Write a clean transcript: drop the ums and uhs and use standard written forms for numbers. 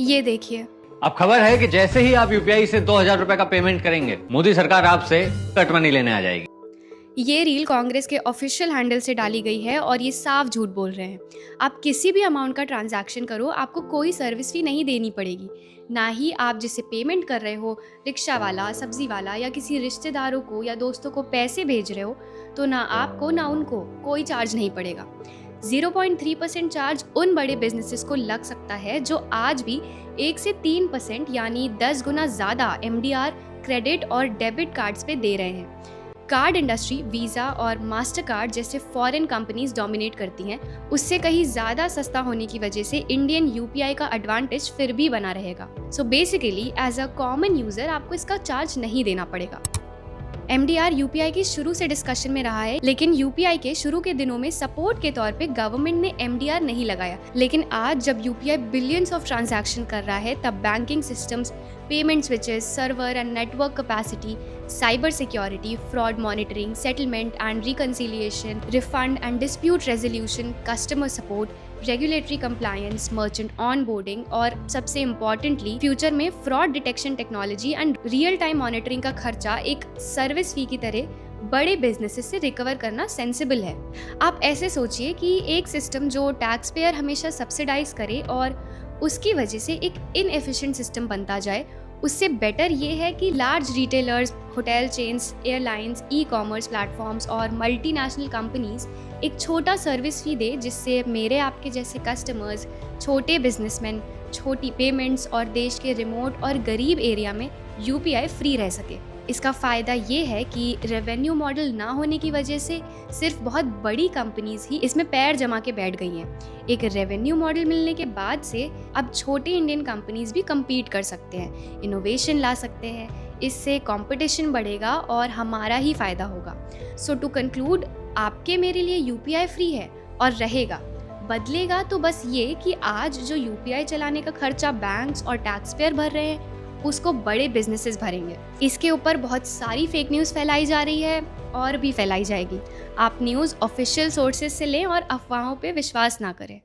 ये देखिए। अब खबर है कि जैसे ही आप यूपीआई से 2,000 रुपए का पेमेंट करेंगे, मोदी सरकार आपसे कट मनी लेने आ जाएगी। ये रील कांग्रेस के ऑफिशियल हैंडल से डाली गई है और ये साफ झूठ बोल रहे हैं। आप किसी भी अमाउंट का ट्रांजैक्शन करो, आपको कोई सर्विस फी नहीं देनी पड़ेगी। ना ही आप जिसे पेमेंट कर रहे हो, रिक्शा वाला, सब्जी वाला या किसी रिश्तेदारों को या दोस्तों को पैसे भेज रहे हो, तो ना आपको ना उनको कोई चार्ज नहीं पड़ेगा। 0.3% चार्ज उन बड़े बिजनेसेस को लग सकता है जो आज भी 1 से 3% यानी 10 गुना ज़्यादा एमडीआर क्रेडिट और डेबिट कार्ड्स पे दे रहे हैं। कार्ड इंडस्ट्री वीज़ा और मास्टर कार्ड जैसे फॉरेन कंपनीज डोमिनेट करती हैं, उससे कहीं ज़्यादा सस्ता होने की वजह से इंडियन यूपीआई का एडवांटेज फिर भी बना रहेगा। So basically as a common user आपको इसका चार्ज नहीं देना पड़ेगा। एमडीआर यूपीआई की शुरू से डिस्कशन में रहा है, लेकिन यूपीआई के शुरू के दिनों में सपोर्ट के तौर पे गवर्नमेंट ने एमडीआर नहीं लगाया। लेकिन आज जब यूपीआई बिलियंस ऑफ ट्रांजैक्शन कर रहा है, तब banking systems, payment switches, server and network capacity, cyber security, fraud monitoring, settlement and reconciliation, refund and dispute resolution, customer support, regulatory compliance, merchant onboarding और सबसे इम्पॉर्टेंटली फ्यूचर में fraud detection technology and real time monitoring का खर्चा एक service fee की तरह बड़े businesses से रिकवर करना सेंसिबल है। आप ऐसे सोचिए कि एक सिस्टम जो टैक्स पेयर हमेशा सब्सिडाइज करे और उसकी वजह से एक इनएफिशिएंट सिस्टम बनता जाए, उससे बेटर ये है कि large retailers, hotel chains, airlines, e commerce platforms और मल्टीनेशनल कंपनीज एक छोटा सर्विस फी दे, जिससे मेरे आपके जैसे कस्टमर्स, छोटे बिजनेसमैन, छोटी पेमेंट्स और देश के रिमोट और गरीब एरिया में यूपीआई फ्री रह सके। इसका फ़ायदा ये है कि रेवेन्यू मॉडल ना होने की वजह से सिर्फ बहुत बड़ी कंपनीज ही इसमें पैर जमा के बैठ गई हैं। एक रेवेन्यू मॉडल मिलने के बाद से अब छोटे इंडियन कंपनीज भी compete कर सकते हैं, इनोवेशन ला सकते हैं। इससे कंपटीशन बढ़ेगा और हमारा ही फ़ायदा होगा। सो टू कंक्लूड, आपके मेरे लिए यूपीआई फ्री है और रहेगा। बदलेगा तो बस ये कि आज जो यूपीआई चलाने का खर्चा बैंक्स और टैक्स पेयर भर रहे हैं, उसको बड़े बिजनेसेस भरेंगे। इसके ऊपर बहुत सारी फेक न्यूज़ फैलाई जा रही है और भी फैलाई जाएगी। आप न्यूज़ ऑफिशियल सोर्सेज से लें और अफवाहों पे विश्वास ना करें।